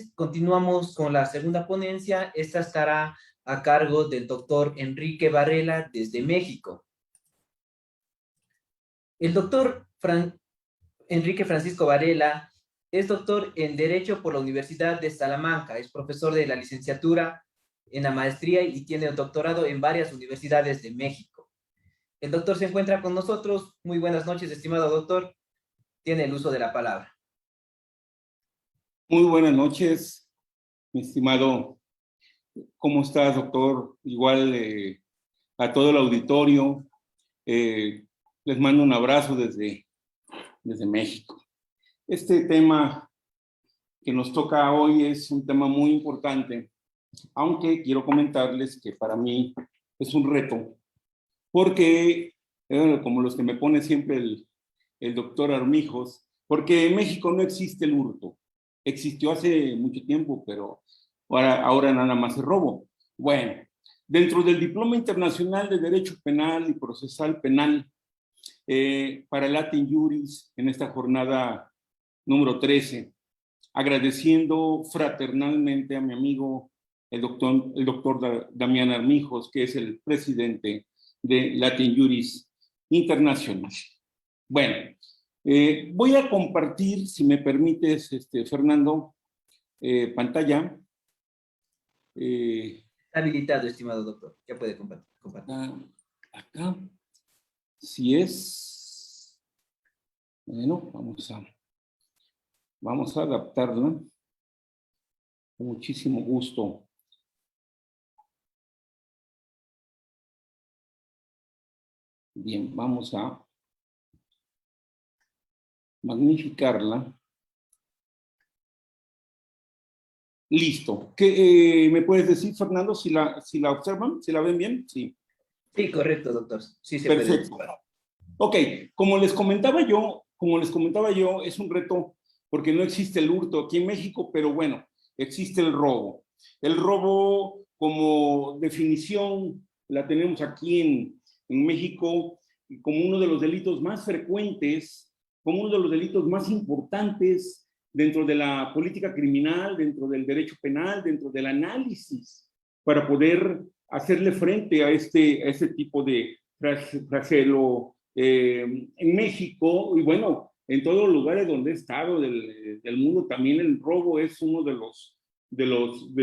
noches. Continuamos con la segunda ponencia. Esta estará a cargo del doctor Enrique Varela desde México. El doctor Enrique Francisco Varela es doctor en Derecho por la Universidad de Salamanca. Es profesor de la licenciatura en la maestría y tiene el doctorado en varias universidades de México. El doctor se encuentra con nosotros. Muy buenas noches, estimado doctor. Tiene el uso de la palabra. Muy buenas noches, mi estimado. ¿Cómo estás, doctor? Igual a todo el auditorio. Les mando un abrazo desde México. Este tema que nos toca hoy es un tema muy importante, aunque quiero comentarles que para mí es un reto, porque, como los que me pone siempre el doctor Armijos, porque en México no existe el hurto. Existió hace mucho tiempo, pero ahora nada más es robo. Bueno, dentro del Diploma Internacional de Derecho Penal y Procesal Penal, para Latin Juris, en esta jornada número 13, agradeciendo fraternalmente a mi amigo, el doctor Damián Armijos, que es el presidente de Latin Juris Internacional. Bueno, voy a compartir, si me permites, Fernando, pantalla. Está habilitado, estimado doctor. Ya puede compartir. Acá. Si es... Bueno, vamos a adaptarla. Con muchísimo gusto. Bien, vamos a magnificarla. Listo. ¿Qué me puedes decir, Fernando, si la observan? ¿Si la ven bien? Sí. Sí, correcto, doctor. Sí, se perfecto. puede. Ok, como les comentaba yo, es un reto porque no existe el hurto aquí en México, pero bueno, existe el robo. El robo, como definición, la tenemos aquí en México como uno de los delitos más frecuentes, como uno de los delitos más importantes dentro de la política criminal, dentro del derecho penal, dentro del análisis, para poder hacerle frente a este tipo de flagelo en México, y bueno, en todos los lugares donde he estado del mundo, también el robo es uno de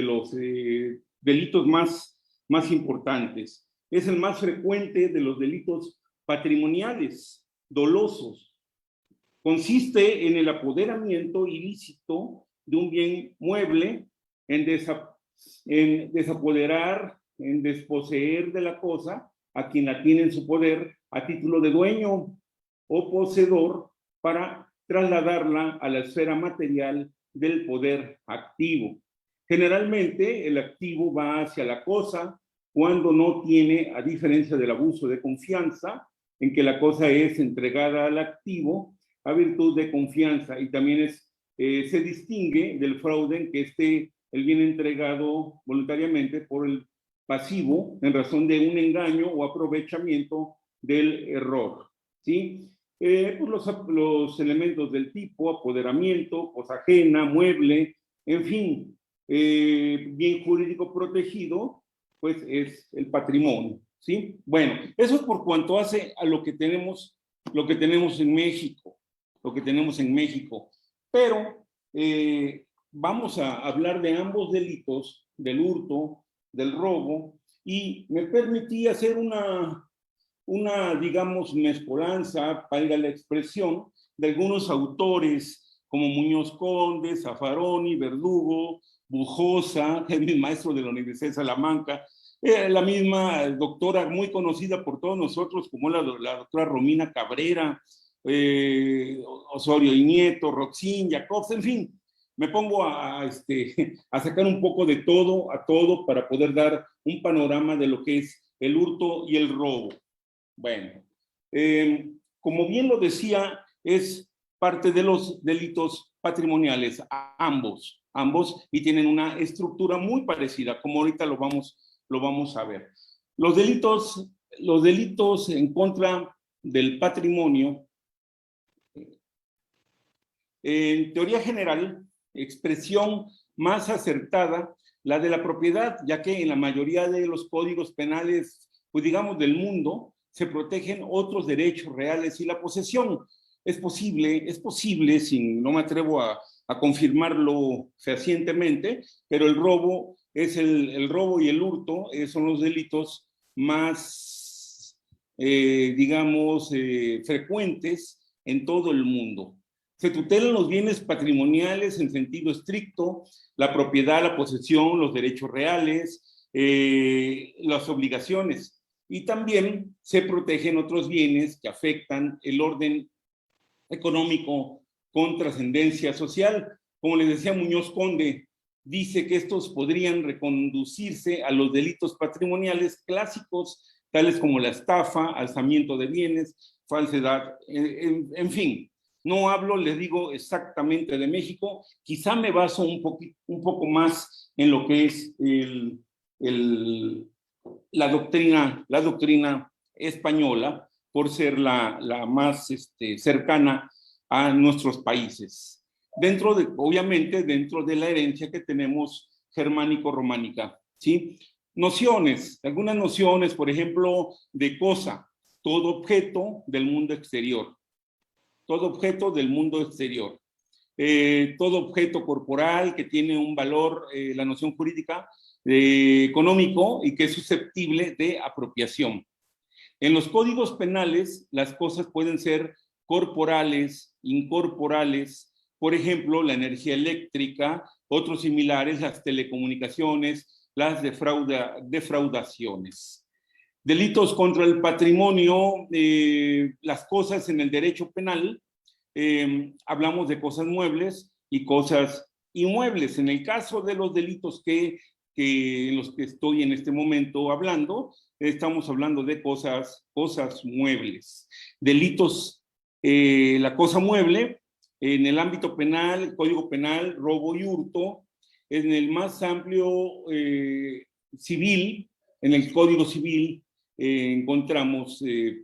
los delitos más importantes. Es el más frecuente de los delitos patrimoniales, dolosos. Consiste en el apoderamiento ilícito de un bien mueble, en desapoderar, en desposeer de la cosa a quien la tiene en su poder a título de dueño o poseedor para trasladarla a la esfera material del poder activo. Generalmente el activo va hacia la cosa cuando no tiene, a diferencia del abuso de confianza, en que la cosa es entregada al activo a virtud de confianza, y también se distingue del fraude en que el bien entregado voluntariamente por el pasivo en razón de un engaño o aprovechamiento del error, ¿sí? Pues los elementos del tipo apoderamiento, cosa ajena, mueble, en fin, bien jurídico protegido, pues es el patrimonio, ¿sí? Bueno, eso es por cuanto hace a lo que tenemos en México, pero vamos a hablar de ambos delitos, del hurto, del robo, y me permití hacer una digamos, mezcolanza, valga la expresión, de algunos autores como Muñoz Conde, Zaffaroni, Verdugo, Bujosa, el maestro de la Universidad de Salamanca, la misma doctora muy conocida por todos nosotros como la doctora Romina Cabrera, Osorio y Nieto, Roxín, Jacobs, en fin. Me pongo a sacar un poco de todo a todo para poder dar un panorama de lo que es el hurto y el robo. Bueno, como bien lo decía, es parte de los delitos patrimoniales, ambos, y tienen una estructura muy parecida, como ahorita lo vamos a ver. Los delitos en contra del patrimonio, en teoría general, expresión más acertada la de la propiedad, ya que en la mayoría de los códigos penales, pues digamos, del mundo, se protegen otros derechos reales y la posesión. Es posible, no me atrevo a confirmarlo fehacientemente, pero el robo el robo y el hurto son los delitos más, digamos, frecuentes en todo el mundo. Se tutelan los bienes patrimoniales en sentido estricto, la propiedad, la posesión, los derechos reales, las obligaciones, y también se protegen otros bienes que afectan el orden económico con trascendencia social. Como les decía Muñoz Conde, dice que estos podrían reconducirse a los delitos patrimoniales clásicos, tales como la estafa, alzamiento de bienes, falsedad, en fin. No hablo, les digo, exactamente de México, quizá me baso un poco más en lo que es la doctrina española, por ser la más cercana a nuestros países. Obviamente, dentro de la herencia que tenemos germánico-románica, ¿sí? Algunas nociones, por ejemplo, de cosa, todo objeto del mundo exterior. Todo objeto del mundo exterior. Todo objeto corporal que tiene un valor, la noción jurídica, económico y que es susceptible de apropiación. En los códigos penales, las cosas pueden ser corporales, incorporales, por ejemplo, la energía eléctrica, otros similares, las telecomunicaciones, las defraudaciones. Delitos contra el patrimonio, las cosas en el derecho penal, hablamos de cosas muebles y cosas inmuebles. En el caso de los delitos en los que estoy en este momento hablando, estamos hablando de cosas muebles. Delitos, la cosa mueble, en el ámbito penal, el Código Penal, robo y hurto. En el más amplio civil, en el Código Civil, encontramos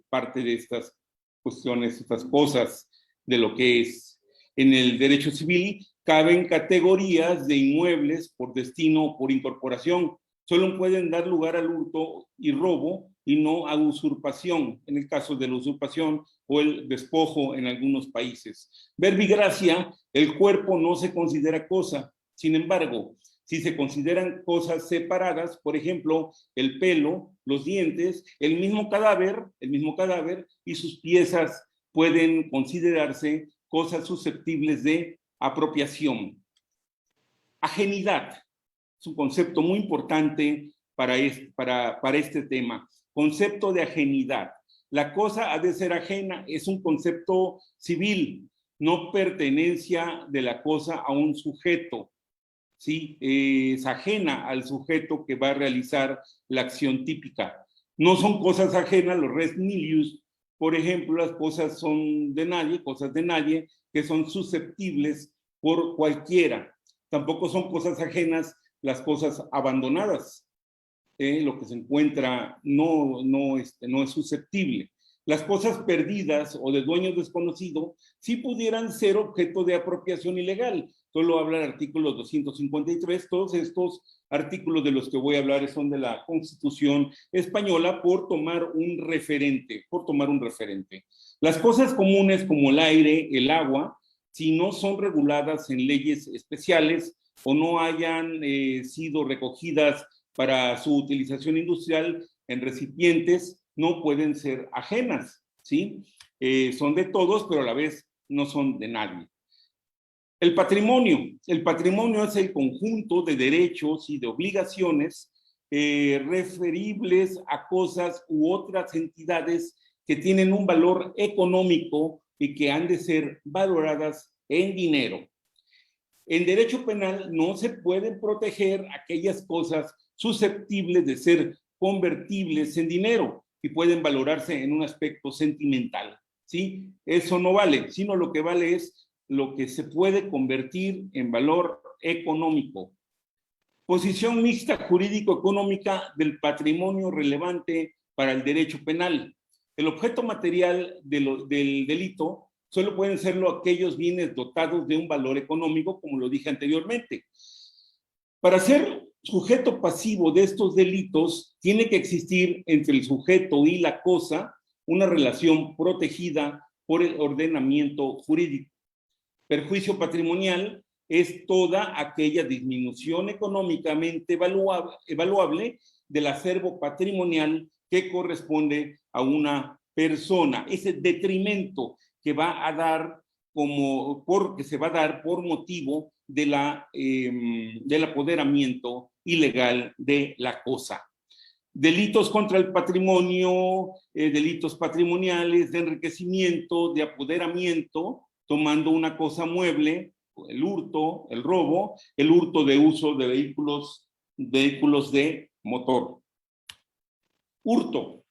parte de estas cuestiones, estas cosas de lo que es. En el derecho civil caben categorías de inmuebles por destino o por incorporación. Solo pueden dar lugar al hurto y robo y no a usurpación, en el caso de la usurpación o el despojo en algunos países. Verbigracia, el cuerpo no se considera cosa. Sin embargo, si se consideran cosas separadas, por ejemplo, el pelo, los dientes, el mismo cadáver y sus piezas pueden considerarse cosas susceptibles de apropiación. Ajenidad es un concepto muy importante para este tema. Concepto de ajenidad. La cosa ha de ser ajena, es un concepto civil, no pertenencia de la cosa a un sujeto. ¿Sí? Es ajena al sujeto que va a realizar la acción típica. No son cosas ajenas, los res nihilius, por ejemplo, las cosas son de nadie, cosas de nadie, que son susceptibles por cualquiera. Tampoco son cosas ajenas las cosas abandonadas. Lo que se encuentra no es susceptible. Las cosas perdidas o de dueño desconocido sí pudieran ser objeto de apropiación ilegal. Solo habla el artículo 253. Todos estos artículos de los que voy a hablar son de la Constitución española por tomar un referente. Las cosas comunes como el aire, el agua, si no son reguladas en leyes especiales o no hayan sido recogidas para su utilización industrial en recipientes, no pueden ser ajenas, ¿sí? Son de todos, pero a la vez no son de nadie. El patrimonio es el conjunto de derechos y de obligaciones referibles a cosas u otras entidades que tienen un valor económico y que han de ser valoradas en dinero. En derecho penal no se pueden proteger aquellas cosas susceptibles de ser convertibles en dinero y pueden valorarse en un aspecto sentimental, ¿sí? Eso no vale, sino lo que vale es lo que se puede convertir en valor económico. Posición mixta jurídico-económica del patrimonio relevante para el derecho penal. El objeto material del delito solo pueden serlo aquellos bienes dotados de un valor económico, como lo dije anteriormente. Para ser sujeto pasivo de estos delitos, tiene que existir entre el sujeto y la cosa una relación protegida por el ordenamiento jurídico. Perjuicio patrimonial es toda aquella disminución económicamente evaluable del acervo patrimonial que corresponde a una persona. Ese detrimento que va a dar que se va a dar por motivo de del apoderamiento ilegal de la cosa. Delitos contra el patrimonio, delitos patrimoniales, de enriquecimiento, de apoderamiento, tomando una cosa mueble, el hurto, el robo, el hurto de uso de vehículos de motor. Hurto.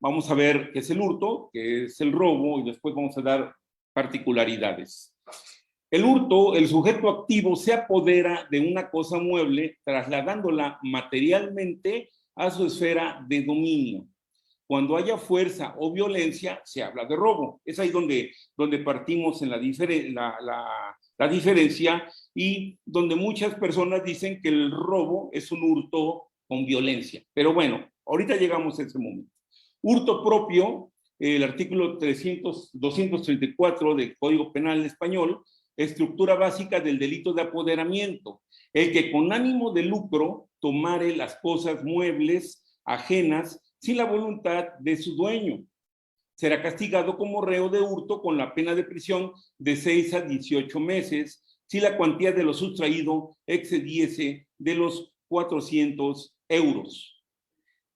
Vamos a ver qué es el hurto, qué es el robo, y después vamos a dar particularidades. El hurto, el sujeto activo se apodera de una cosa mueble trasladándola materialmente a su esfera de dominio. Cuando haya fuerza o violencia, se habla de robo. Es ahí donde partimos en la diferencia y donde muchas personas dicen que el robo es un hurto con violencia. Pero bueno, ahorita llegamos a ese momento. Hurto propio, el artículo 234 del Código Penal Español, estructura básica del delito de apoderamiento, el que con ánimo de lucro tomare las cosas muebles ajenas sin la voluntad de su dueño. Será castigado como reo de hurto con la pena de prisión de 6 a 18 meses si la cuantía de lo sustraído excediese de los 400 euros.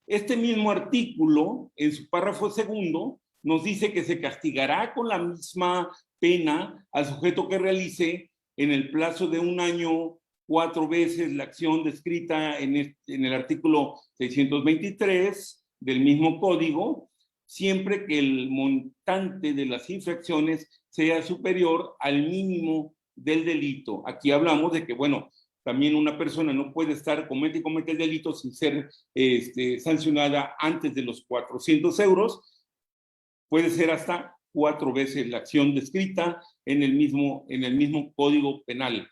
Este mismo artículo, en su párrafo segundo, nos dice que se castigará con la misma pena al sujeto que realice en el plazo de 1 año 4 veces la acción descrita en el artículo 623 del mismo código, siempre que el montante de las infracciones sea superior al mínimo del delito. Aquí hablamos de que, bueno, también una persona no puede estar comete el delito sin ser sancionada antes de los 400 euros. Puede ser hasta 4 veces la acción descrita en el mismo Código Penal.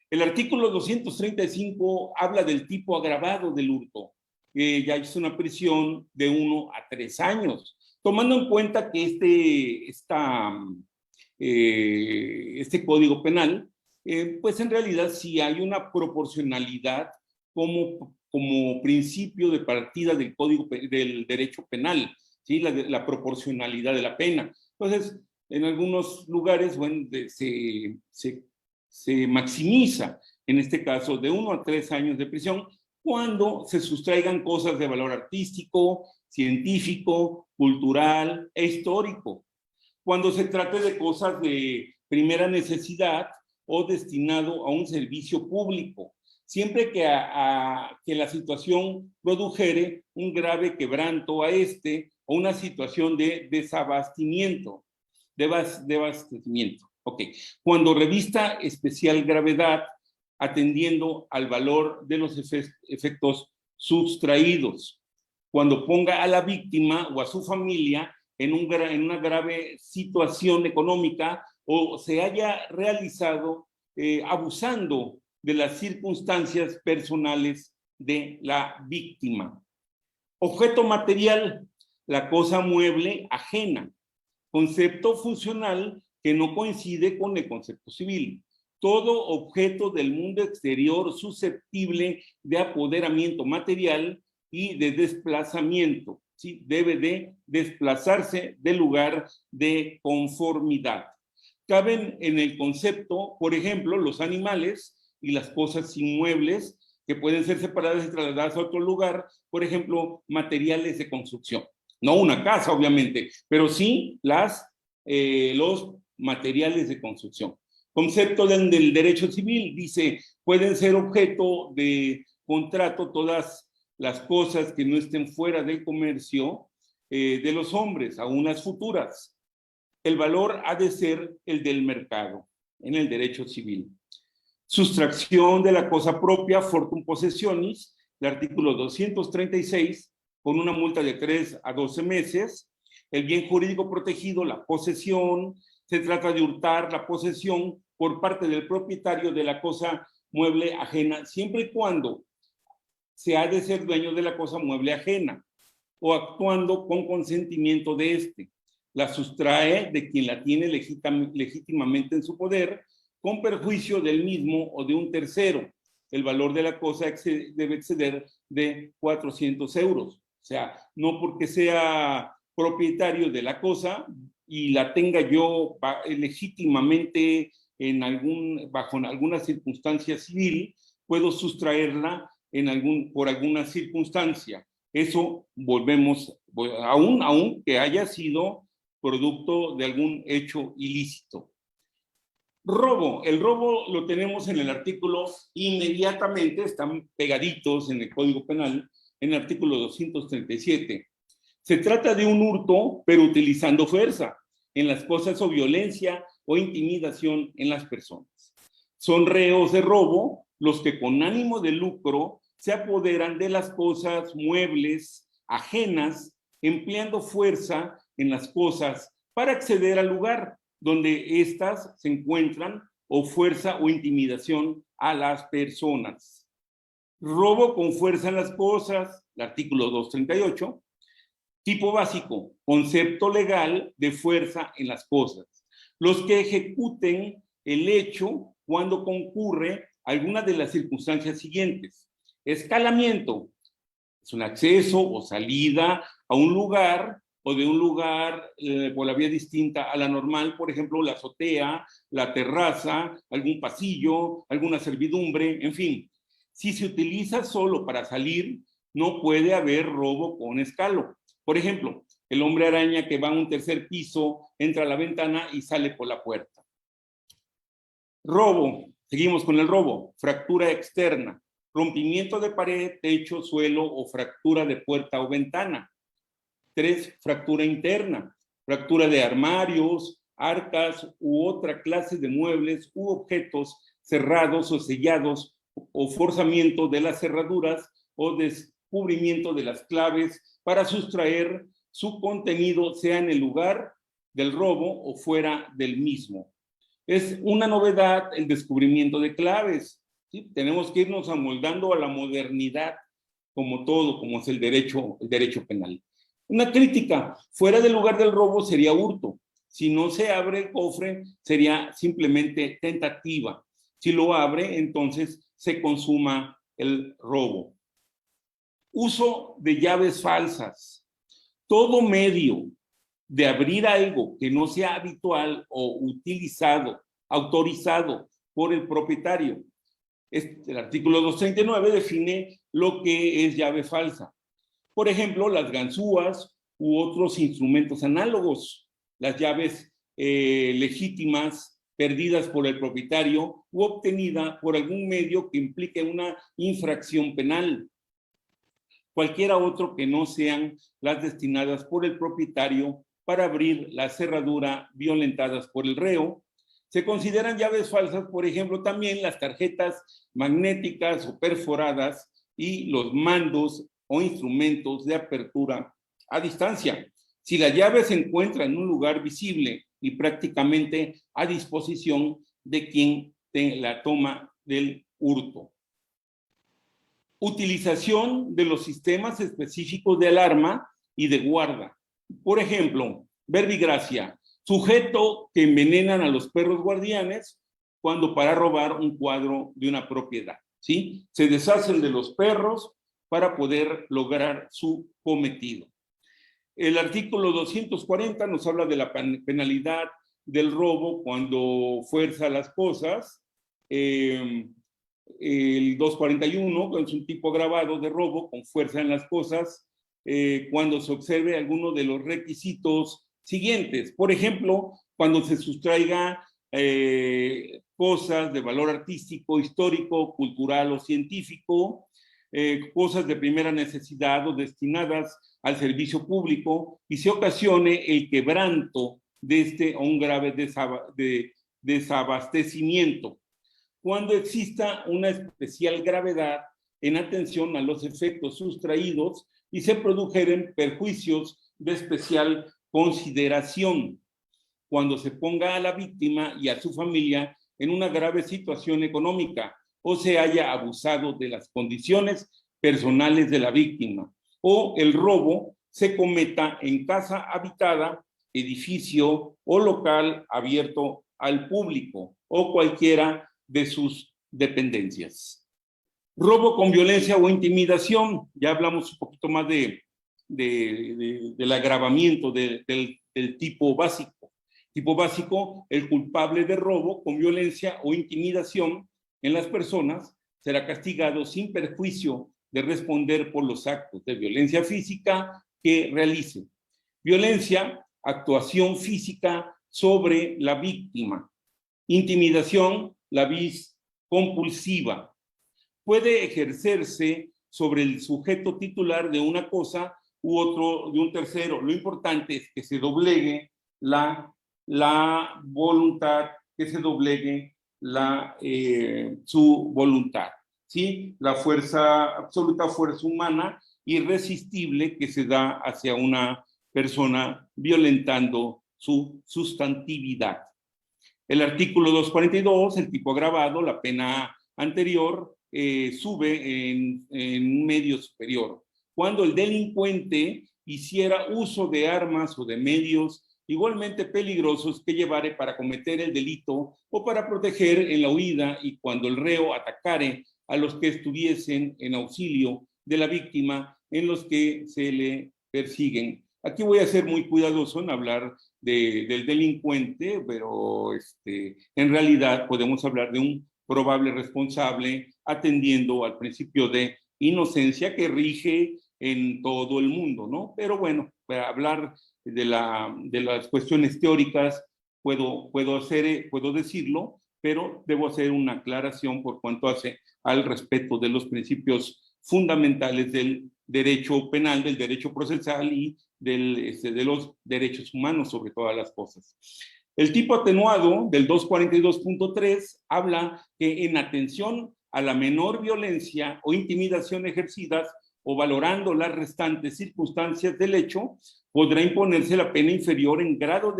El artículo 235 habla del tipo agravado del hurto, que ya es una prisión de 1 a 3 años, tomando en cuenta que este Código Penal pues en realidad sí hay una proporcionalidad como principio de partida del derecho penal, ¿sí? La proporcionalidad de la pena. Entonces, en algunos lugares, bueno, se maximiza, en este caso, de 1 a 3 años de prisión, cuando se sustraigan cosas de valor artístico, científico, cultural e histórico. Cuando se trate de cosas de primera necesidad, o destinado a un servicio público, siempre que la situación produjere un grave quebranto o una situación de desabastecimiento. Ok. Cuando revista especial gravedad, atendiendo al valor de los efectos sustraídos. Cuando ponga a la víctima o a su familia en una grave situación económica o se haya realizado abusando de las circunstancias personales de la víctima. Objeto material, la cosa mueble ajena. Concepto funcional que no coincide con el concepto civil. Todo objeto del mundo exterior susceptible de apoderamiento material y de desplazamiento, ¿sí? Debe de desplazarse del lugar de conformidad. Caben en el concepto, por ejemplo, los animales y las cosas inmuebles que pueden ser separadas y trasladadas a otro lugar, por ejemplo, materiales de construcción. No una casa, obviamente, pero sí los materiales de construcción. Concepto del derecho civil, dice, pueden ser objeto de contrato todas las cosas que no estén fuera del comercio de los hombres, a unas futuras. El valor ha de ser el del mercado en el derecho civil. Sustracción de la cosa propia, fortum possessionis, el artículo 236, con una multa de 3 a 12 meses. El bien jurídico protegido, la posesión, se trata de hurtar la posesión por parte del propietario de la cosa mueble ajena, siempre y cuando se ha de ser dueño de la cosa mueble ajena o actuando con consentimiento de éste. La sustrae de quien la tiene legítimamente en su poder, con perjuicio del mismo o de un tercero. El valor de la cosa debe exceder de 400 euros. O sea, no porque sea propietario de la cosa y la tenga yo legítimamente bajo alguna circunstancia civil, puedo sustraerla por alguna circunstancia. Eso volvemos, aún que haya sido producto de algún hecho ilícito. Robo. El robo lo tenemos en el artículo inmediatamente, están pegaditos en el Código Penal, en el artículo 237. Se trata de un hurto, pero utilizando fuerza en las cosas o violencia o intimidación en las personas. Son reos de robo los que con ánimo de lucro se apoderan de las cosas muebles ajenas, empleando fuerza en las cosas para acceder al lugar donde éstas se encuentran, o fuerza o intimidación a las personas. Robo con fuerza en las cosas, el artículo 238. Tipo básico, concepto legal de fuerza en las cosas. Los que ejecuten el hecho cuando concurre alguna de las circunstancias siguientes. Escalamiento, es un acceso o salida a un lugar o de un lugar por la vía distinta a la normal, por ejemplo, la azotea, la terraza, algún pasillo, alguna servidumbre, en fin. Si se utiliza solo para salir, no puede haber robo con escalo. Por ejemplo, el hombre araña que va a un tercer piso, entra a la ventana y sale por la puerta. Robo, seguimos con el robo. Fractura externa, rompimiento de pared, techo, suelo o fractura de puerta o ventana. 3, fractura interna, fractura de armarios, arcas u otra clase de muebles u objetos cerrados o sellados, o forzamiento de las cerraduras o descubrimiento de las claves para sustraer su contenido, sea en el lugar del robo o fuera del mismo. Es una novedad el descubrimiento de claves, ¿sí? Tenemos que irnos amoldando a la modernidad, como todo, como es el derecho penal. Una crítica, fuera del lugar del robo sería hurto. Si no se abre el cofre, sería simplemente tentativa. Si lo abre, entonces se consuma el robo. Uso de llaves falsas. Todo medio de abrir algo que no sea habitual o utilizado, autorizado por el propietario. El artículo 239 define lo que es llave falsa. Por ejemplo, las ganzúas u otros instrumentos análogos, las llaves legítimas perdidas por el propietario u obtenida por algún medio que implique una infracción penal. Cualquiera otro que no sean las destinadas por el propietario para abrir la cerradura violentadas por el reo. Se consideran llaves falsas, por ejemplo, también las tarjetas magnéticas o perforadas y los mandos o instrumentos de apertura a distancia. Si la llave se encuentra en un lugar visible y prácticamente a disposición de quien la toma del hurto. Utilización de los sistemas específicos de alarma y de guarda. Por ejemplo, verbigracia, sujeto que envenenan a los perros guardianes cuando para robar un cuadro de una propiedad, ¿sí? Se deshacen de los perros para poder lograr su cometido. El artículo 240 nos habla de la penalidad del robo cuando fuerza las cosas. El 241 es un tipo agravado de robo con fuerza en las cosas cuando se observe alguno de los requisitos siguientes. Por ejemplo, cuando se sustraiga cosas de valor artístico, histórico, cultural o científico, cosas de primera necesidad o destinadas al servicio público y se ocasione el quebranto de este o un grave desabastecimiento. Cuando exista una especial gravedad en atención a los efectos sustraídos y se produjeren perjuicios de especial consideración, cuando se ponga a la víctima y a su familia en una grave situación económica o se haya abusado de las condiciones personales de la víctima, o el robo se cometa en casa habitada, edificio o local abierto al público o cualquiera de sus dependencias. Robo con violencia o intimidación, ya hablamos un poquito más del agravamiento del tipo básico. Tipo básico, el culpable de robo con violencia o intimidación en las personas será castigado sin perjuicio de responder por los actos de violencia física que realice. Violencia, actuación física sobre la víctima. Intimidación, la vis compulsiva. Puede ejercerse sobre el sujeto titular de una cosa u otro de un tercero. Lo importante es que se doblegue la voluntad, que se doblegue su voluntad, ¿sí? La fuerza, absoluta fuerza humana irresistible que se da hacia una persona violentando su sustantividad. El artículo 242, el tipo agravado, la pena anterior, sube en un medio superior. Cuando el delincuente hiciera uso de armas o de medios igualmente peligrosos que llevare para cometer el delito o para proteger en la huida, y cuando el reo atacare a los que estuviesen en auxilio de la víctima en los que se le persiguen. Aquí voy a ser muy cuidadoso en hablar del delincuente, pero en realidad podemos hablar de un probable responsable atendiendo al principio de inocencia que rige en todo el mundo, ¿no? Pero bueno, para hablar de las cuestiones teóricas puedo decirlo, pero debo hacer una aclaración por cuanto hace al respeto de los principios fundamentales del derecho penal, del derecho procesal y de los derechos humanos sobre todas las cosas. El tipo atenuado del 242.3 habla que en atención a la menor violencia o intimidación ejercidas o valorando las restantes circunstancias del hecho, podrá imponerse la pena inferior en grado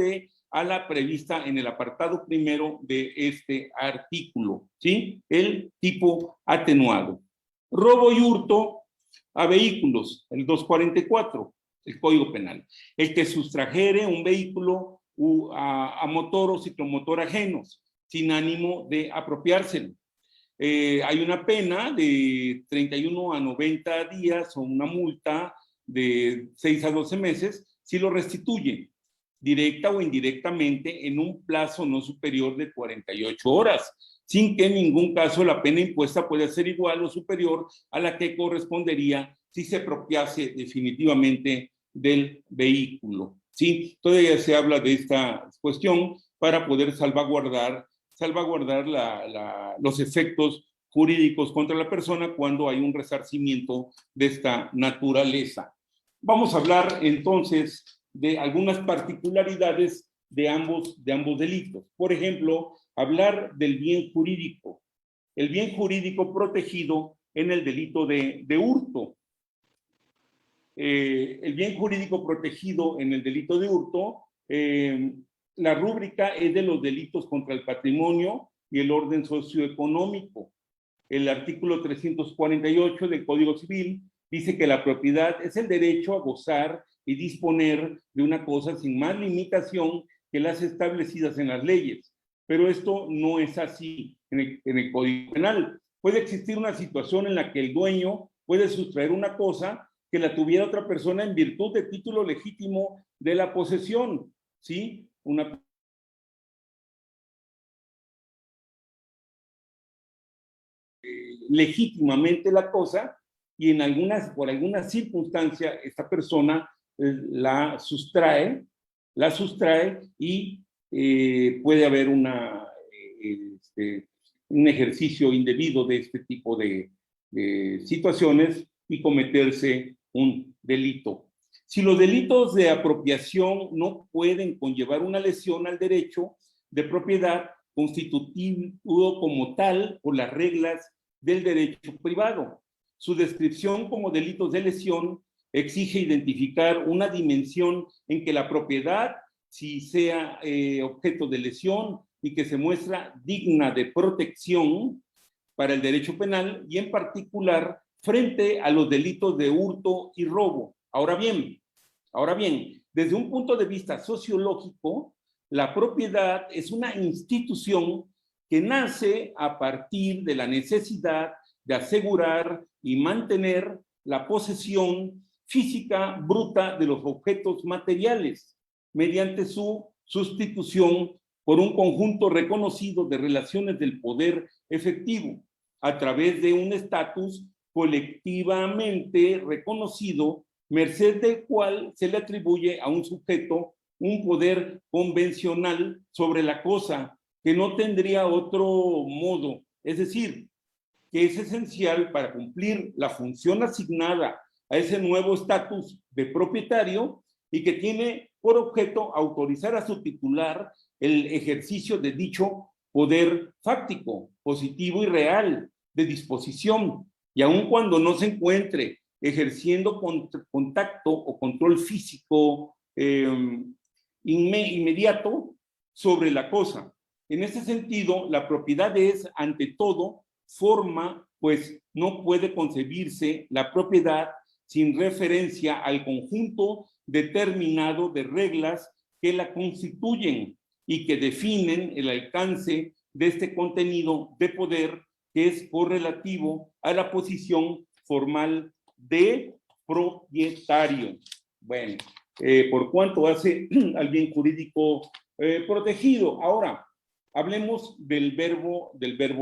a la prevista en el apartado primero de este artículo, ¿sí? El tipo atenuado. Robo y hurto a vehículos, el 244, el Código Penal. El que sustrajere un vehículo a motor o ciclomotor ajenos, sin ánimo de apropiárselo. Hay una pena de 31 a 90 días o una multa de 6 a 12 meses si lo restituye, directa o indirectamente, en un plazo no superior de 48 horas, sin que en ningún caso la pena impuesta pueda ser igual o superior a la que correspondería si se apropiase definitivamente del vehículo, ¿sí? Todavía se habla de esta cuestión para poder salvaguardar los efectos jurídicos contra la persona cuando hay un resarcimiento de esta naturaleza. Vamos a hablar entonces de algunas particularidades de ambos delitos. Por ejemplo, hablar del bien jurídico. El bien jurídico protegido en el delito de hurto. El bien jurídico protegido en el delito de hurto, la rúbrica es de los delitos contra el patrimonio y el orden socioeconómico. El artículo 348 del Código Civil dice que la propiedad es el derecho a gozar y disponer de una cosa sin más limitación que las establecidas en las leyes. Pero esto no es así en el Código Penal. Puede existir una situación en la que el dueño puede sustraer una cosa que la tuviera otra persona en virtud de título legítimo de la posesión, ¿sí? Legítimamente la cosa, y por alguna circunstancia esta persona la sustrae y puede haber un ejercicio indebido de este tipo de situaciones y cometerse un delito. Si los delitos de apropiación no pueden conllevar una lesión al derecho de propiedad constituido como tal por las reglas del derecho privado, su descripción como delitos de lesión exige identificar una dimensión en que la propiedad, si sea objeto de lesión y que se muestra digna de protección, para el derecho penal y en particular frente a los delitos de hurto y robo. Ahora bien, desde un punto de vista sociológico, la propiedad es una institución que nace a partir de la necesidad de asegurar y mantener la posesión física bruta de los objetos materiales mediante su sustitución por un conjunto reconocido de relaciones del poder efectivo a través de un estatus colectivamente reconocido, merced del cual se le atribuye a un sujeto un poder convencional sobre la cosa que no tendría otro modo, es decir, que es esencial para cumplir la función asignada a ese nuevo estatus de propietario y que tiene por objeto autorizar a su titular el ejercicio de dicho poder fáctico, positivo y real de disposición, y aun cuando no se encuentre ejerciendo contacto o control físico inmediato sobre la cosa. En ese sentido, la propiedad es, ante todo, forma, pues no puede concebirse la propiedad sin referencia al conjunto determinado de reglas que la constituyen y que definen el alcance de este contenido de poder que es correlativo a la posición formal de propietario. Bueno, por cuanto hace al bien jurídico protegido. Ahora, hablemos del verbo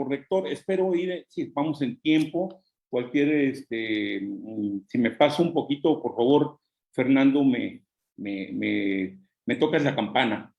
rector. Espero ir, si vamos en tiempo, si me paso un poquito, por favor, Fernando, me tocas la campana.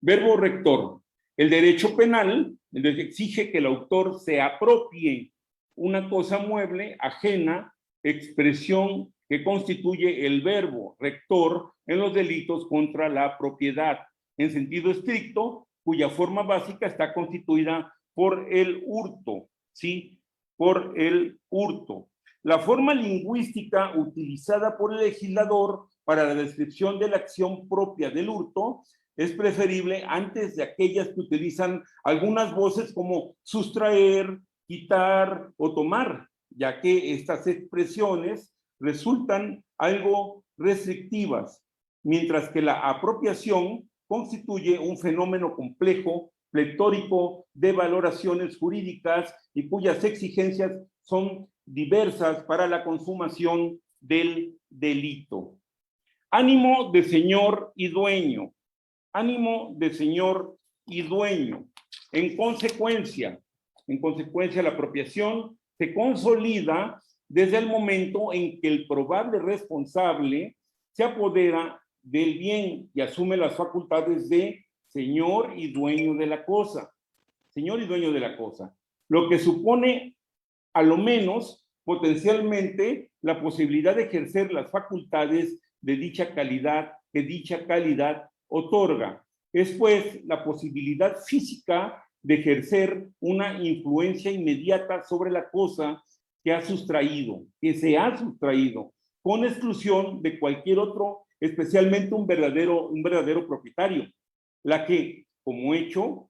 Verbo rector. El derecho penal exige que el autor se apropie una cosa mueble, ajena, expresión que constituye el verbo rector en los delitos contra la propiedad, en sentido estricto, cuya forma básica está constituida por el hurto, ¿sí? Por el hurto. La forma lingüística utilizada por el legislador para la descripción de la acción propia del hurto es preferible antes de aquellas que utilizan algunas voces como sustraer, quitar o tomar, ya que estas expresiones resultan algo restrictivas, mientras que la apropiación constituye un fenómeno complejo, pletórico de valoraciones jurídicas y cuyas exigencias son diversas para la consumación del delito. Ánimo de señor y dueño. Ánimo de señor y dueño. En consecuencia, la apropiación se consolida desde el momento en que el probable responsable se apodera del bien y asume las facultades de señor y dueño de la cosa. Señor y dueño de la cosa. Lo que supone, a lo menos, potencialmente, la posibilidad de ejercer las facultades de dicha calidad, que dicha calidad otorga. Es, pues, la posibilidad física de ejercer una influencia inmediata sobre la cosa que se ha sustraído, con exclusión de cualquier otro, especialmente un verdadero propietario, la que, como hecho,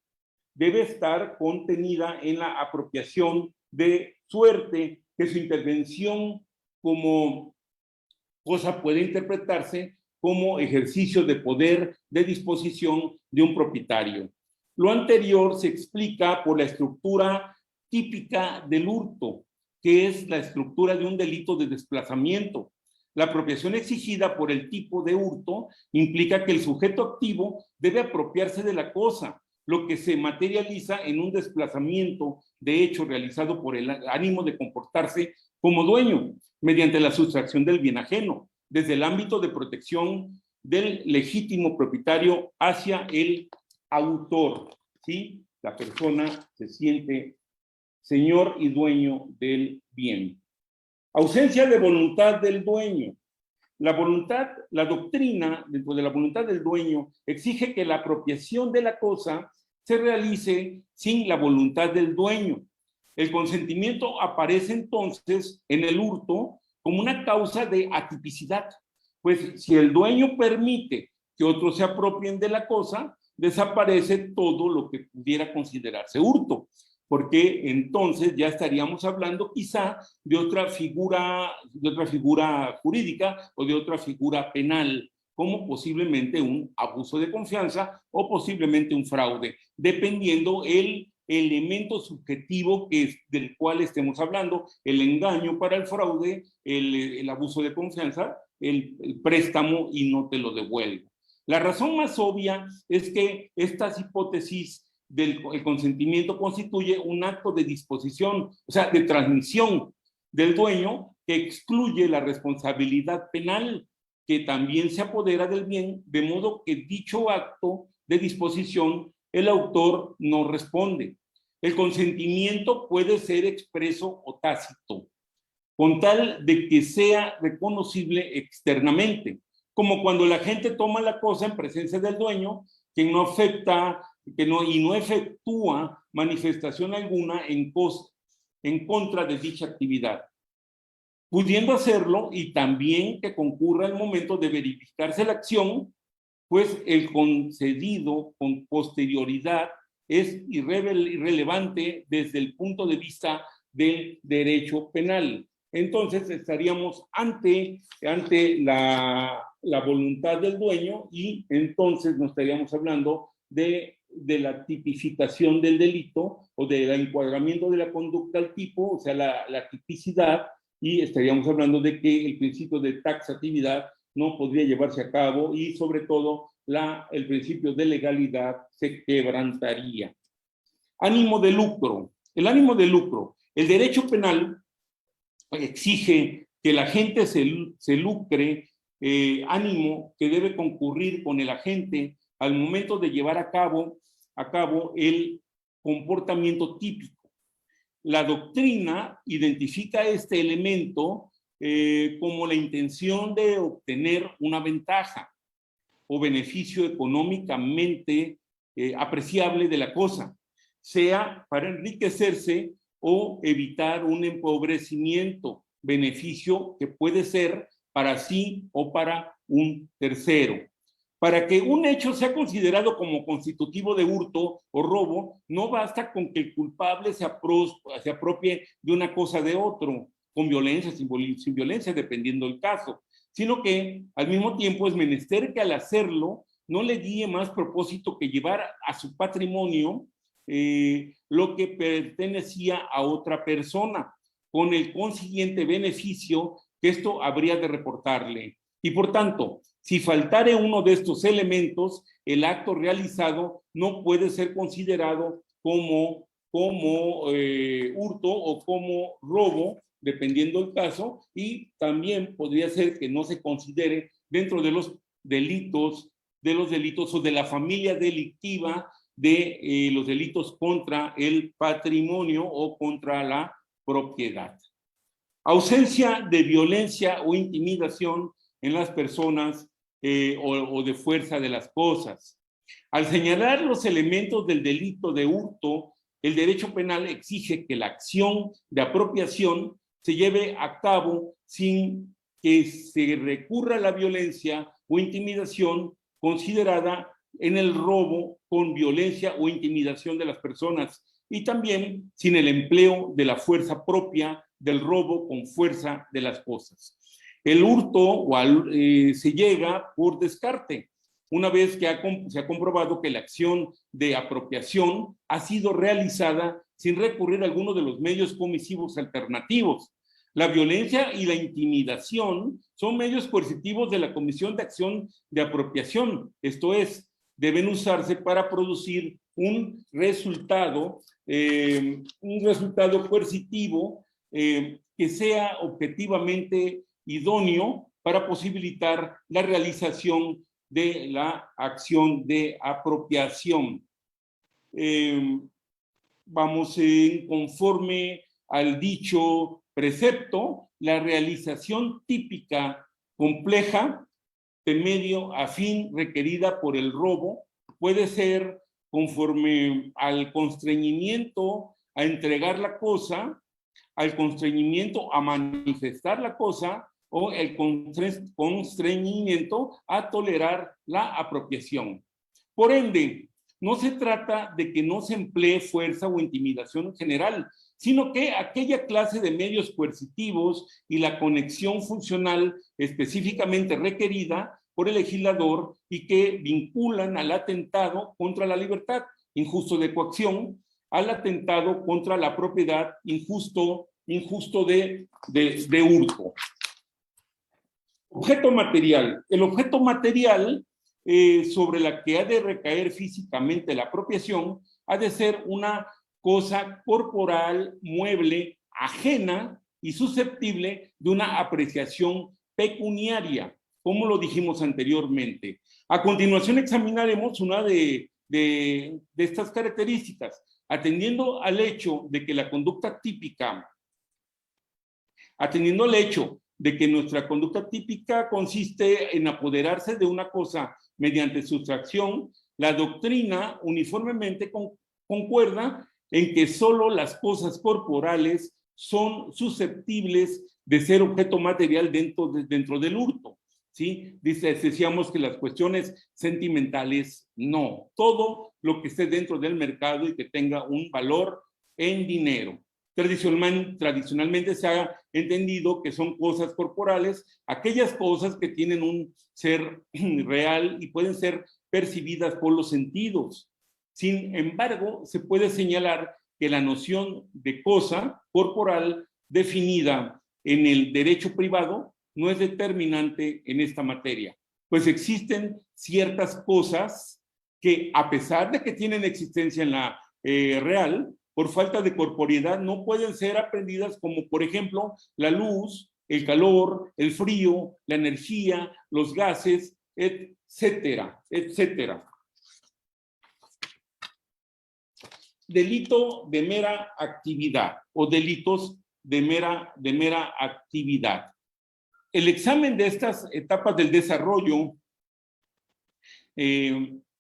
debe estar contenida en la apropiación, de suerte que su intervención como cosa puede interpretarse como ejercicio de poder de disposición de un propietario. Lo anterior se explica por la estructura típica del hurto, que es la estructura de un delito de desplazamiento. La apropiación exigida por el tipo de hurto implica que el sujeto activo debe apropiarse de la cosa, lo que se materializa en un desplazamiento de hecho realizado por el ánimo de comportarse como dueño, mediante la sustracción del bien ajeno, desde el ámbito de protección del legítimo propietario hacia el autor, ¿sí? La persona se siente señor y dueño del bien. Ausencia de voluntad del dueño. La doctrina, dentro de la voluntad del dueño, exige que la apropiación de la cosa se realice sin la voluntad del dueño. El consentimiento aparece entonces en el hurto como una causa de atipicidad, pues si el dueño permite que otros se apropien de la cosa, desaparece todo lo que pudiera considerarse hurto. porque entonces ya estaríamos hablando quizá de otra figura jurídica o de otra figura penal, como posiblemente un abuso de confianza o posiblemente un fraude, dependiendo el elemento subjetivo del cual estemos hablando, el engaño para el fraude, el abuso de confianza, el préstamo y no te lo devuelvo. La razón más obvia es que estas hipótesis del consentimiento constituye un acto de disposición, o sea, de transmisión del dueño que excluye la responsabilidad penal que también se apodera del bien, de modo que dicho acto de disposición el autor no responde. El consentimiento puede ser expreso o tácito, con tal de que sea reconocible externamente, como cuando la gente toma la cosa en presencia del dueño, quien no afecta y no efectúa manifestación alguna en contra de dicha actividad, pudiendo hacerlo y también que concurra el momento de verificarse la acción, pues el concedido con posterioridad es irrelevante desde el punto de vista del derecho penal. Entonces estaríamos ante la voluntad del dueño y entonces nos estaríamos hablando de la tipificación del delito o del encuadramiento de la conducta al tipo, o sea, la tipicidad, y estaríamos hablando de que el principio de taxatividad no podría llevarse a cabo y sobre todo el principio de legalidad se quebrantaría. Ánimo de lucro. El ánimo de lucro. El derecho penal exige que la gente se lucre, ánimo que debe concurrir con el agente al momento de llevar a cabo el comportamiento típico. La doctrina identifica este elemento como la intención de obtener una ventaja o beneficio económicamente apreciable de la cosa, sea para enriquecerse o evitar un empobrecimiento, beneficio que puede ser para sí o para un tercero. Para que un hecho sea considerado como constitutivo de hurto o robo, no basta con que el culpable se apropie de una cosa de otro, con violencia, sin violencia, dependiendo del caso, sino que al mismo tiempo es menester que al hacerlo no le guíe más propósito que llevar a su patrimonio lo que pertenecía a otra persona, con el consiguiente beneficio que esto habría de reportarle. Y por tanto, si faltare uno de estos elementos, el acto realizado no puede ser considerado como hurto o como robo, dependiendo del caso, y también podría ser que no se considere dentro de los delitos o de la familia delictiva de los delitos contra el patrimonio o contra la propiedad. Ausencia de violencia o intimidación en las personas o de fuerza de las cosas. Al señalar los elementos del delito de hurto, el derecho penal exige que la acción de apropiación se lleve a cabo sin que se recurra a la violencia o intimidación considerada en el robo con violencia o intimidación de las personas, y también sin el empleo de la fuerza propia del robo con fuerza de las cosas. El hurto se llega por descarte, una vez que se ha comprobado que la acción de apropiación ha sido realizada sin recurrir a alguno de los medios comisivos alternativos. La violencia y la intimidación son medios coercitivos de la comisión de acción de apropiación, esto es, deben usarse para producir un resultado coercitivo que sea objetivamente idóneo para posibilitar la realización de la acción de apropiación. Vamos conforme al dicho precepto, la realización típica compleja de medio a fin requerida por el robo puede ser conforme al constreñimiento a entregar la cosa, al constreñimiento a manifestar la cosa o el constreñimiento a tolerar la apropiación. Por ende, no se trata de que no se emplee fuerza o intimidación en general, sino que aquella clase de medios coercitivos y la conexión funcional específicamente requerida por el legislador y que vinculan al atentado contra la libertad injusto de coacción, al atentado contra la propiedad injusto de hurto. Objeto material. El objeto material sobre la que ha de recaer físicamente la apropiación ha de ser una cosa corporal, mueble, ajena y susceptible de una apreciación pecuniaria, como lo dijimos anteriormente. A continuación examinaremos una de estas características, atendiendo al hecho de que la conducta típica, atendiendo al hecho de que nuestra conducta típica consiste en apoderarse de una cosa mediante sustracción, la doctrina uniformemente concuerda en que solo las cosas corporales son susceptibles de ser objeto material dentro del hurto, ¿sí? Decíamos que las cuestiones sentimentales no. Todo lo que esté dentro del mercado y que tenga un valor en dinero. Tradicionalmente se ha entendido que son cosas corporales, aquellas cosas que tienen un ser real y pueden ser percibidas por los sentidos. Sin embargo, se puede señalar que la noción de cosa corporal definida en el derecho privado no es determinante en esta materia, pues existen ciertas cosas que, a pesar de que tienen existencia en la real, por falta de corporeidad no pueden ser aprendidas, como por ejemplo la luz, el calor, el frío, la energía, los gases, etcétera, etcétera. Delito de mera actividad o delitos de mera actividad. El examen de estas etapas del desarrollo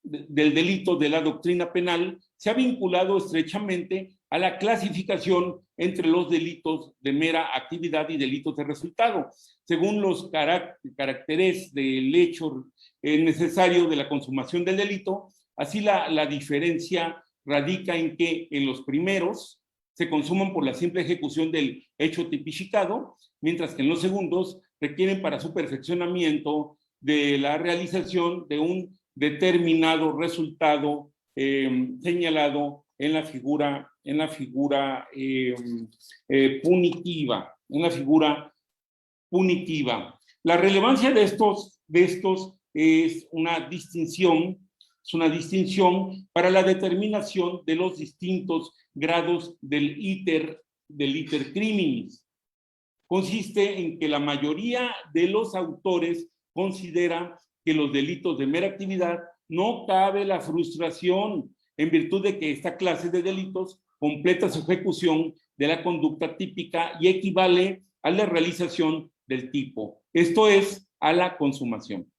del delito de la doctrina penal se ha vinculado estrechamente a la clasificación entre los delitos de mera actividad y delitos de resultado, según los caracteres del hecho necesario de la consumación del delito. Así la diferencia radica en que en los primeros se consuman por la simple ejecución del hecho tipificado, mientras que en los segundos requieren para su perfeccionamiento de la realización de un determinado resultado señalado en la figura punitiva. La relevancia de estos es una distinción para la determinación de los distintos grados del iter criminis. Consiste en que la mayoría de los autores considera que los delitos de mera actividad no cabe la frustración, en virtud de que esta clase de delitos completa su ejecución de la conducta típica y equivale a la realización del tipo, esto es, a la consumación.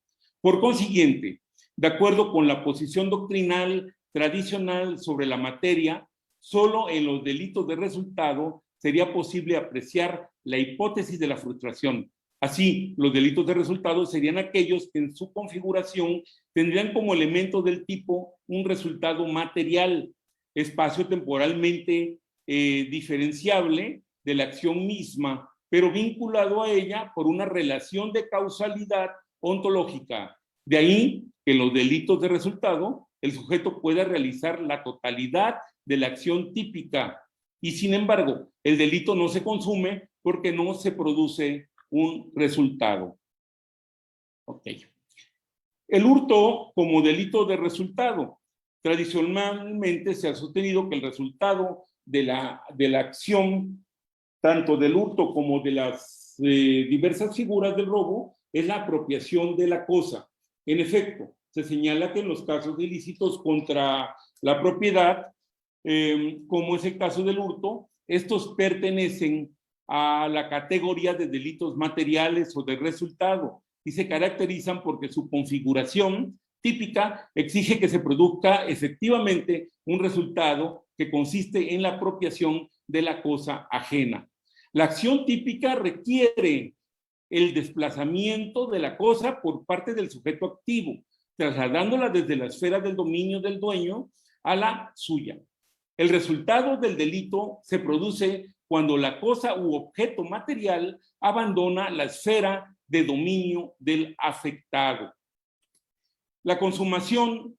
Por consiguiente, de acuerdo con la posición doctrinal tradicional sobre la materia, solo en los delitos de resultado sería posible apreciar la hipótesis de la frustración. Así, los delitos de resultado serían aquellos que en su configuración tendrían como elemento del tipo un resultado material, espacio-temporalmente diferenciable de la acción misma, pero vinculado a ella por una relación de causalidad ontológica. De ahí que en los delitos de resultado el sujeto pueda realizar la totalidad de la acción típica y, sin embargo, el delito no se consume porque no se produce un resultado. Ok. El hurto como delito de resultado. Tradicionalmente se ha sostenido que el resultado de la acción, tanto del hurto como de las diversas figuras del robo, es la apropiación de la cosa. En efecto, se señala que en los casos de ilícitos contra la propiedad, como es el caso del hurto, estos pertenecen a la categoría de delitos materiales o de resultado y se caracterizan porque su configuración típica exige que se produzca efectivamente un resultado que consiste en la apropiación de la cosa ajena. La acción típica requiere el desplazamiento de la cosa por parte del sujeto activo, trasladándola desde la esfera del dominio del dueño a la suya. El resultado del delito se produce cuando la cosa u objeto material abandona la esfera de dominio del afectado. La consumación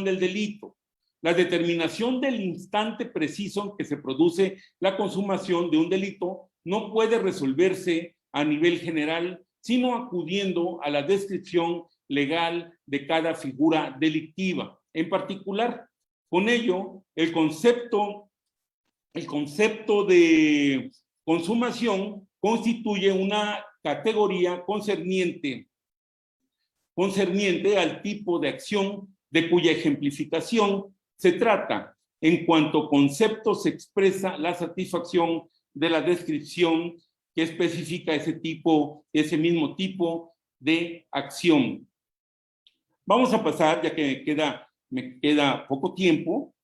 del delito, la determinación del instante preciso en que se produce la consumación de un delito no puede resolverse a nivel general, sino acudiendo a la descripción legal de cada figura delictiva. En particular, con ello, el concepto de consumación constituye una categoría concerniente al tipo de acción de cuya ejemplificación se trata. En cuanto concepto se expresa la satisfacción de la descripción que especifica ese mismo tipo de acción. Vamos a pasar, ya que me queda poco tiempo,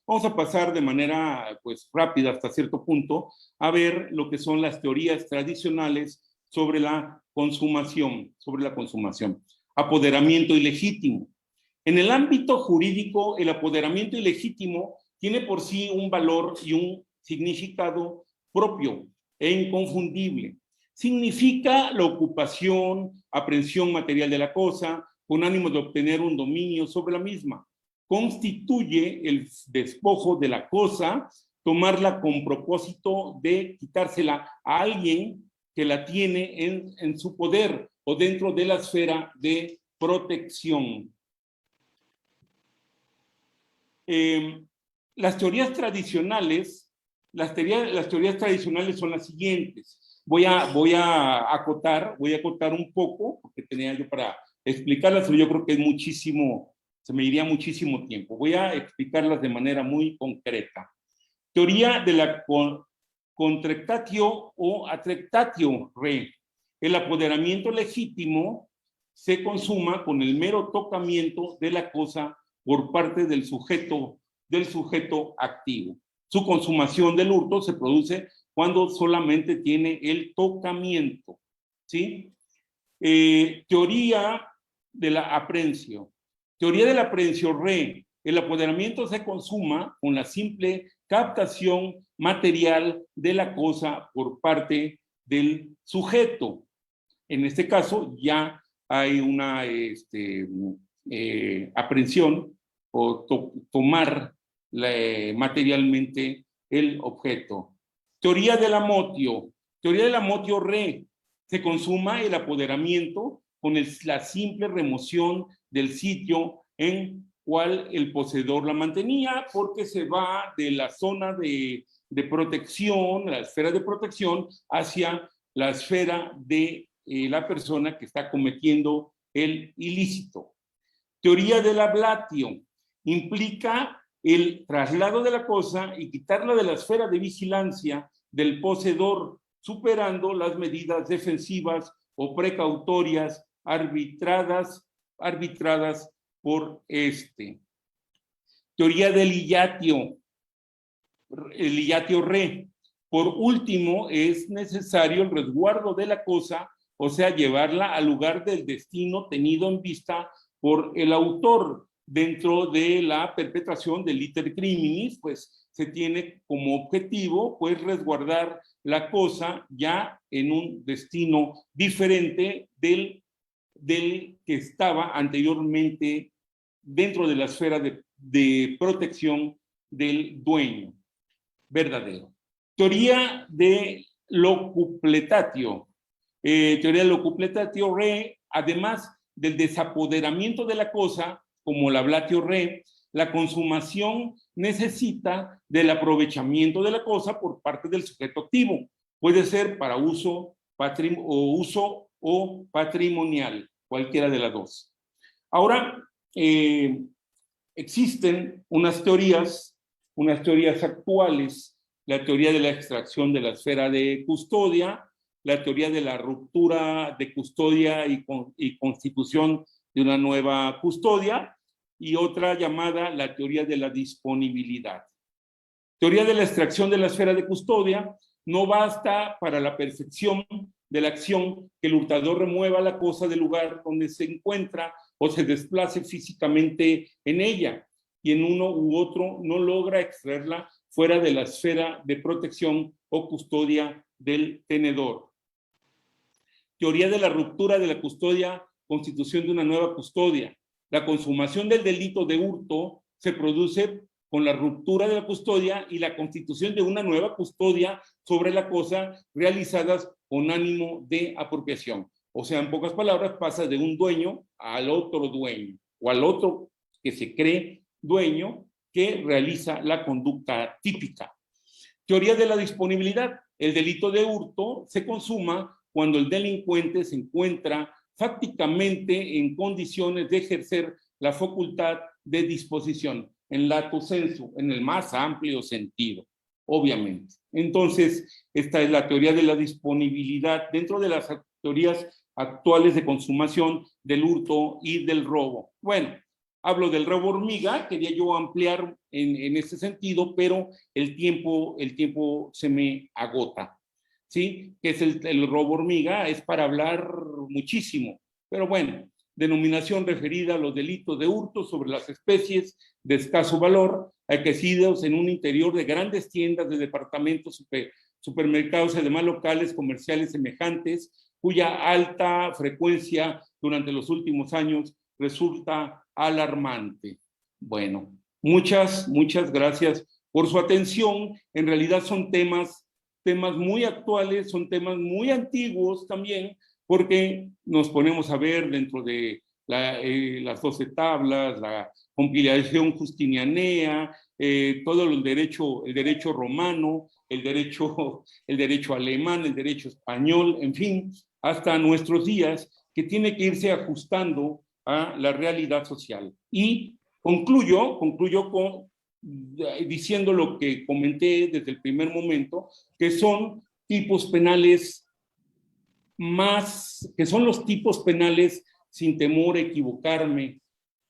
vamos a pasar de manera pues rápida hasta cierto punto a ver lo que son las teorías tradicionales sobre la consumación. Apoderamiento ilegítimo. En el ámbito jurídico, el apoderamiento ilegítimo tiene por sí un valor y un significado propio e inconfundible. Significa la ocupación, aprehensión material de la cosa, con ánimo de obtener un dominio sobre la misma. Constituye el despojo de la cosa, tomarla con propósito de quitársela a alguien que la tiene en su poder o dentro de la esfera de protección. Las teorías tradicionales son las siguientes. Voy a acotar un poco, porque tenía yo para explicarlas, pero yo creo que se me iría muchísimo tiempo. Voy a explicarlas de manera muy concreta. Teoría de la contractatio o attractatio re. El apoderamiento legítimo se consuma con el mero tocamiento de la cosa por parte del sujeto activo. Su consumación del hurto se produce cuando solamente tiene el tocamiento, ¿sí? Teoría de la aprehensión. Teoría de la aprehensión re. El apoderamiento se consuma con la simple captación material de la cosa por parte del sujeto. En este caso ya hay una aprehensión o tomar materialmente el objeto. Teoría de la motio. Teoría de la motio re. Se consuma el apoderamiento con la simple remoción del sitio en cual el poseedor la mantenía, porque se va de la zona de protección, la esfera de protección, hacia la esfera de la persona que está cometiendo el ilícito. Teoría del ablatio. Implica el traslado de la cosa y quitarla de la esfera de vigilancia del poseedor, superando las medidas defensivas o precautorias arbitradas por este. Teoría del illatio. El illatio re. Por último, es necesario el resguardo de la cosa, o sea, llevarla al lugar del destino tenido en vista por el autor. Dentro de la perpetración del iter criminis, pues se tiene como objetivo pues resguardar la cosa ya en un destino diferente del que estaba anteriormente dentro de la esfera de protección del dueño verdadero. Teoría de locupletatio. Teoría de locupletatio re, además del desapoderamiento de la cosa, como el ablatio re, la consumación necesita del aprovechamiento de la cosa por parte del sujeto activo. Puede ser para uso o patrimonial, cualquiera de las dos. Ahora, existen unas teorías actuales, la teoría de la extracción de la esfera de custodia, la teoría de la ruptura de custodia y constitución de una nueva custodia, y otra llamada la teoría de la disponibilidad. Teoría de la extracción de la esfera de custodia. No basta para la perfección de la acción que el hurtador remueva la cosa del lugar donde se encuentra o se desplace físicamente en ella, y en uno u otro no logra extraerla fuera de la esfera de protección o custodia del tenedor. Teoría de la ruptura de la custodia, constitución de una nueva custodia. La consumación del delito de hurto se produce con la ruptura de la custodia y la constitución de una nueva custodia sobre la cosa realizadas con ánimo de apropiación. O sea, en pocas palabras, pasa de un dueño al otro dueño o al otro que se cree dueño que realiza la conducta típica. Teoría de la disponibilidad. El delito de hurto se consuma cuando el delincuente se encuentra fácticamente en condiciones de ejercer la facultad de disposición, en lato sensu, en el más amplio sentido, obviamente. Entonces, esta es la teoría de la disponibilidad dentro de las teorías actuales de consumación del hurto y del robo. Bueno, hablo del robo hormiga, quería yo ampliar en ese sentido, pero el tiempo se me agota. ¿Sí? Que es el robo hormiga, es para hablar muchísimo, pero bueno, denominación referida a los delitos de hurto sobre las especies de escaso valor, aquecidos en un interior de grandes tiendas de departamentos, supermercados y además locales comerciales semejantes, cuya alta frecuencia durante los últimos años resulta alarmante. Bueno, muchas gracias por su atención. En realidad son temas muy actuales, son temas muy antiguos también, porque nos ponemos a ver dentro de las 12 tablas, la compilación justinianea, todo el derecho romano, el derecho alemán, el derecho español, en fin, hasta nuestros días, que tiene que irse ajustando a la realidad social. Y concluyo diciendo lo que comenté desde el primer momento, que son tipos penales que son los tipos penales, sin temor a equivocarme,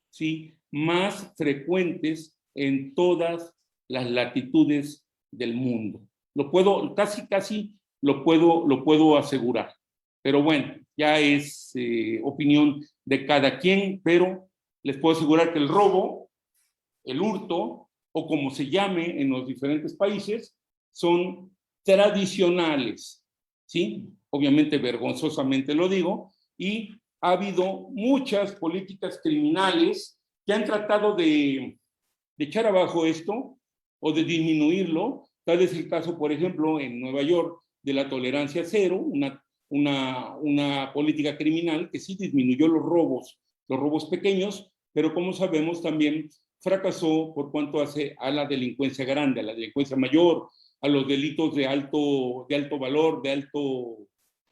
¿sí? Más frecuentes en todas las latitudes del mundo. Casi lo puedo asegurar. Pero bueno, ya es opinión de cada quien, pero les puedo asegurar que el robo, el hurto, o como se llame en los diferentes países, son tradicionales, ¿sí? Obviamente vergonzosamente lo digo, y ha habido muchas políticas criminales que han tratado de echar abajo esto o de disminuirlo. Tal es el caso, por ejemplo, en Nueva York, de la tolerancia cero, una política criminal que sí disminuyó los robos pequeños, pero como sabemos también fracasó por cuanto hace a la delincuencia grande, a la delincuencia mayor, a los delitos de alto valor, de alto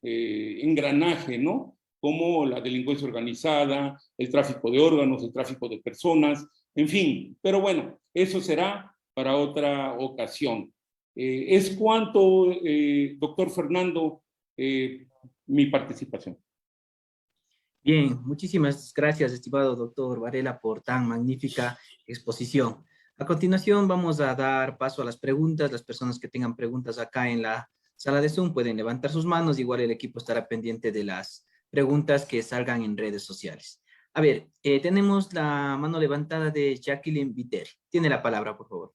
engranaje, ¿no? Como la delincuencia organizada, el tráfico de órganos, el tráfico de personas, en fin. Pero bueno, eso será para otra ocasión. Es cuanto, doctor Fernando, mi participación. Bien, muchísimas gracias, estimado doctor Varela, por tan magnífica exposición. A continuación, vamos a dar paso a las preguntas. Las personas que tengan preguntas acá en la sala de Zoom pueden levantar sus manos. Igual el equipo estará pendiente de las preguntas que salgan en redes sociales. A ver, tenemos la mano levantada de Jacqueline Viter. Tiene la palabra, por favor.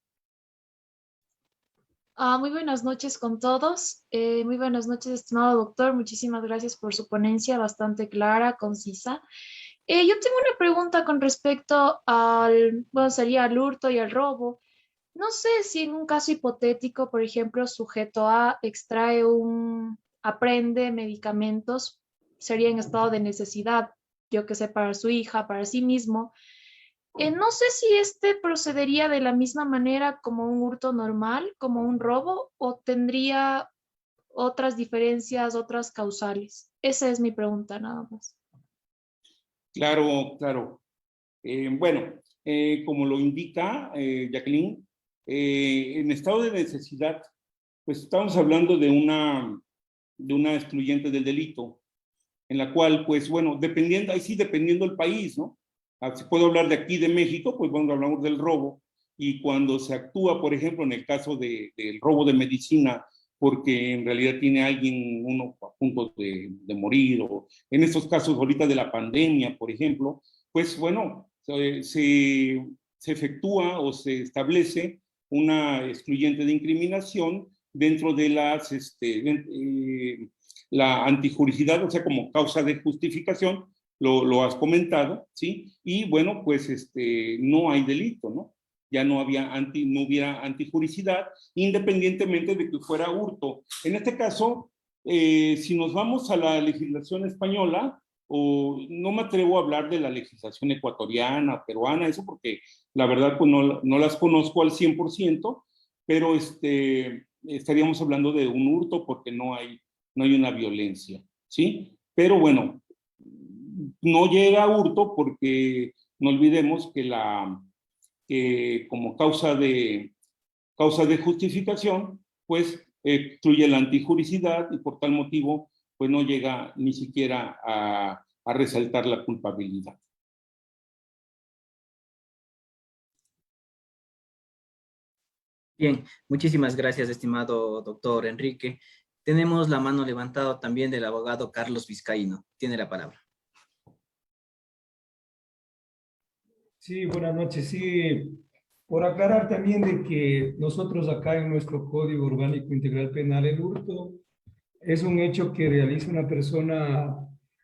Muy buenas noches con todos. Muy buenas noches, estimado doctor. Muchísimas gracias por su ponencia, bastante clara, concisa. Yo tengo una pregunta con respecto sería al hurto y al robo. No sé si en un caso hipotético, por ejemplo, sujeto A aprende medicamentos, sería en estado de necesidad, yo que sé, para su hija, para sí mismo. No sé si este procedería de la misma manera como un hurto normal, como un robo, o tendría otras diferencias, otras causales. Esa es mi pregunta, nada más. Claro. Bueno, como lo indica Jacqueline, en estado de necesidad, pues estamos hablando de una excluyente del delito, en la cual, pues bueno, dependiendo del país, ¿no? Si puedo hablar de aquí de México, pues bueno, hablamos del robo, y cuando se actúa, por ejemplo, en el caso del robo de medicina porque en realidad tiene alguien, uno a punto de morir, o en estos casos ahorita de la pandemia, por ejemplo, pues bueno, se efectúa o se establece una excluyente de incriminación dentro de la antijuricidad, o sea, como causa de justificación, lo has comentado, ¿sí? Y bueno, pues no hay delito, ¿no? Ya no hubiera antijuricidad, independientemente de que fuera hurto. En este caso, si nos vamos a la legislación española, o no me atrevo a hablar de la legislación ecuatoriana, peruana, eso porque la verdad pues no las conozco al 100%, pero estaríamos hablando de un hurto porque no hay una violencia, ¿sí? Pero bueno, no llega a hurto porque no olvidemos que como causa de justificación, pues excluye la antijuricidad y por tal motivo, pues no llega ni siquiera a resaltar la culpabilidad. Bien, muchísimas gracias, estimado doctor Enrique. Tenemos la mano levantada también del abogado Carlos Vizcaíno. Tiene la palabra. Sí, buenas noches. Sí, por aclarar también de que nosotros acá en nuestro Código Orgánico Integral Penal, el hurto es un hecho que realiza una persona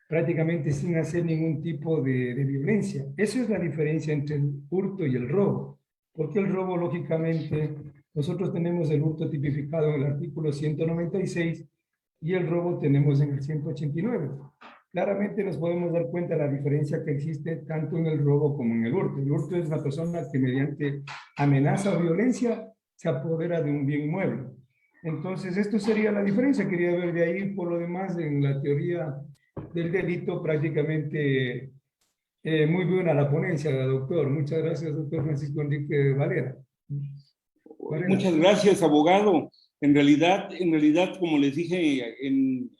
prácticamente sin hacer ningún tipo de violencia. Esa es la diferencia entre el hurto y el robo. Porque el robo, lógicamente, nosotros tenemos el hurto tipificado en el artículo 196 y el robo tenemos en el 189. Claramente nos podemos dar cuenta de la diferencia que existe tanto en el robo como en el hurto. El hurto es una persona que mediante amenaza o violencia se apodera de un bien inmueble. Entonces, esto sería la diferencia. Quería ver de ahí, por lo demás, en la teoría del delito, prácticamente muy buena la ponencia, doctor. Muchas gracias, doctor Francisco Enrique Valera. Muchas gracias, abogado. En realidad, como les dije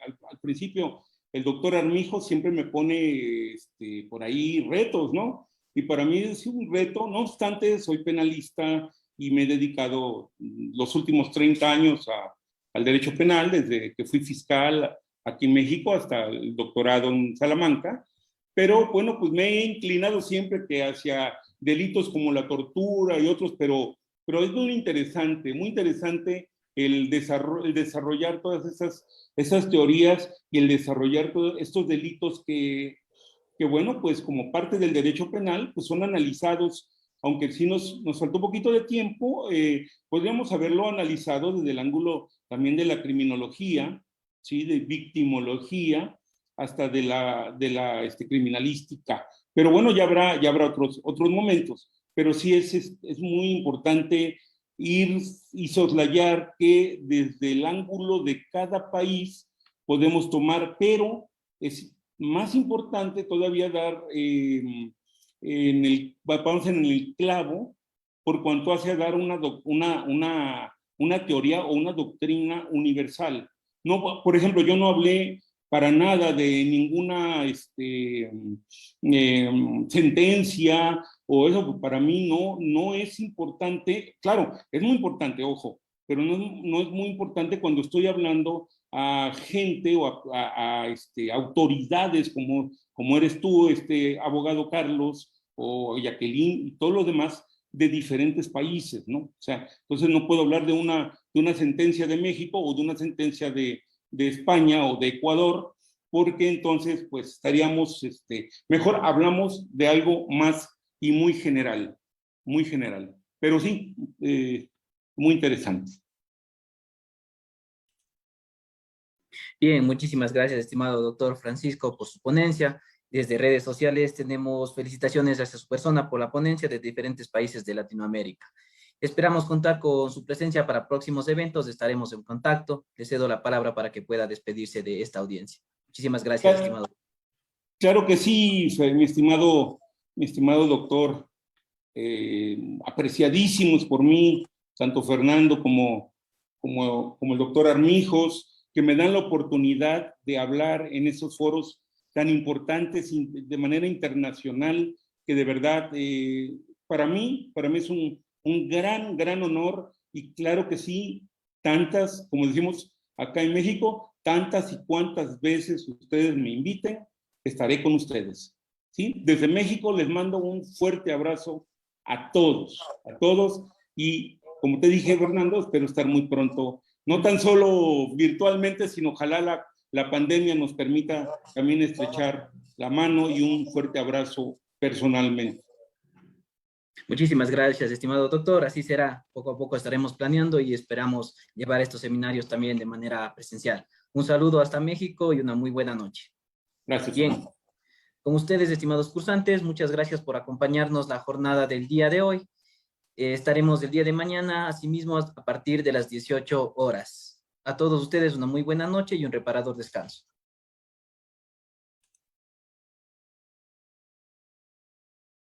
al principio, el doctor Armijo siempre me pone por ahí retos, ¿no? Y para mí es un reto, no obstante, soy penalista y me he dedicado los últimos 30 años al derecho penal, desde que fui fiscal aquí en México hasta el doctorado en Salamanca. Pero bueno, pues me he inclinado siempre que hacia delitos como la tortura y otros, pero es muy interesante el desarrollar todas esas teorías y el desarrollar todos estos delitos que bueno, pues como parte del derecho penal, pues son analizados, aunque sí nos faltó un poquito de tiempo, podríamos haberlo analizado desde el ángulo también de la criminología, ¿sí? De victimología, hasta de la criminalística. Pero bueno, ya habrá otros momentos. Pero sí es muy importante ir y soslayar que desde el ángulo de cada país podemos tomar, pero es más importante todavía dar vamos en el clavo por cuanto hace a dar una teoría o una doctrina universal. No, por ejemplo, yo no hablé para nada de ninguna sentencia o eso, para mí no es importante. Claro, es muy importante, ojo, pero no es muy importante cuando estoy hablando a gente o a autoridades como eres tú, abogado Carlos o Jacqueline y todos los demás de diferentes países, ¿no? O sea, entonces no puedo hablar de una sentencia de México o de una sentencia de España o de Ecuador, porque entonces pues estaríamos, mejor hablamos de algo más y muy general, pero sí, muy interesante. Bien, muchísimas gracias, estimado doctor Francisco, por su ponencia. Desde redes sociales tenemos felicitaciones hacia su persona por la ponencia de diferentes países de Latinoamérica. Esperamos contar con su presencia para próximos eventos, estaremos en contacto. Le cedo la palabra para que pueda despedirse de esta audiencia. Muchísimas gracias, estimado. Claro que sí, mi estimado doctor, apreciadísimos por mí, tanto Fernando como el doctor Armijos, que me dan la oportunidad de hablar en esos foros tan importantes de manera internacional, que de verdad para mí es un gran honor, y claro que sí, tantas, como decimos acá en México, tantas y cuantas veces ustedes me inviten, estaré con ustedes. ¿Sí? Desde México les mando un fuerte abrazo a todos, y como te dije, Fernando, espero estar muy pronto, no tan solo virtualmente, sino ojalá la pandemia nos permita también estrechar la mano y un fuerte abrazo personalmente. Muchísimas gracias, estimado doctor. Así será. Poco a poco estaremos planeando y esperamos llevar estos seminarios también de manera presencial. Un saludo hasta México y una muy buena noche. Gracias. Bien, con ustedes, estimados cursantes, muchas gracias por acompañarnos la jornada del día de hoy. Estaremos el día de mañana, asimismo, a partir de las 18 horas. A todos ustedes una muy buena noche y un reparador descanso.